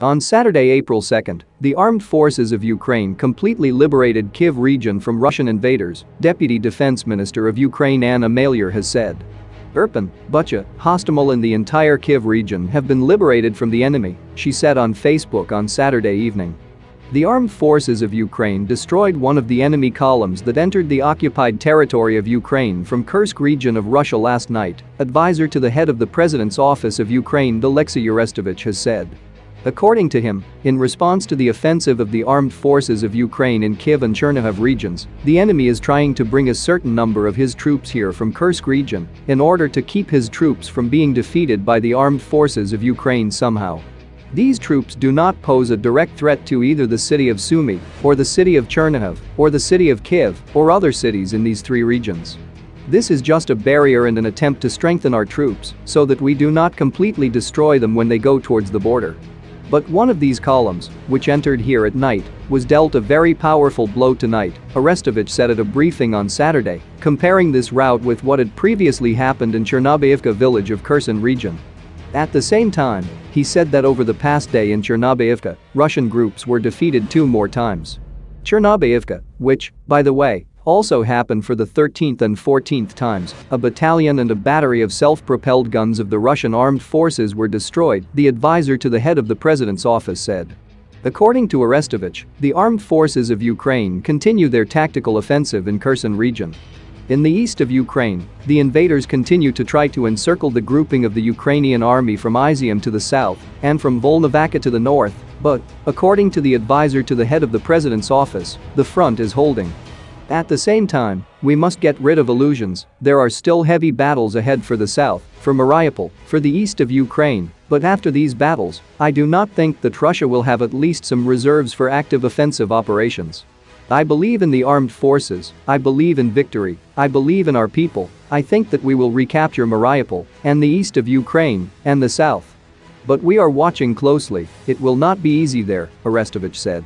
On Saturday, April 2nd, the armed forces of Ukraine completely liberated Kyiv region from Russian invaders, Deputy Defense Minister of Ukraine Anna Maliar has said. Irpin, Bucha, Hostomel and the entire Kyiv region have been liberated from the enemy, she said on Facebook on Saturday evening. The armed forces of Ukraine destroyed one of the enemy columns that entered the occupied territory of Ukraine from Kursk region of Russia last night, advisor to the head of the President's Office of Ukraine Oleksiy Arestovich has said. According to him, in response to the offensive of the armed forces of Ukraine in Kyiv and Chornobayivka regions, the enemy is trying to bring a certain number of his troops here from Kursk region in order to keep his troops from being defeated by the armed forces of Ukraine somehow. These troops do not pose a direct threat to either the city of Sumy, or the city of Chornobayivka, or the city of Kyiv, or other cities in these three regions. This is just a barrier and an attempt to strengthen our troops so that we do not completely destroy them when they go towards the border. But one of these columns, which entered here at night, was dealt a very powerful blow tonight, Arestovich said at a briefing on Saturday, comparing this rout with what had previously happened in Chornobayivka village of Kherson region. At the same time, he said that over the past day in Chornobayivka, Russian groups were defeated 2 more times. Chornobayivka, which, by the way, also happened for the 13th and 14th times, a battalion and a battery of self-propelled guns of the Russian armed forces were destroyed, the advisor to the head of the president's office said. According to Arestovich, the armed forces of Ukraine continue their tactical offensive in Kherson region. In the east of Ukraine, the invaders continue to try to encircle the grouping of the Ukrainian army from Izium to the south and from Volnovakha to the north, but, according to the advisor to the head of the president's office, the front is holding. At the same time, we must get rid of illusions, there are still heavy battles ahead for the south, for Mariupol, for the east of Ukraine, but after these battles, I do not think that Russia will have at least some reserves for active offensive operations. I believe in the armed forces, I believe in victory, I believe in our people, I think that we will recapture Mariupol, and the east of Ukraine, and the south. But we are watching closely, it will not be easy there, Arestovich said.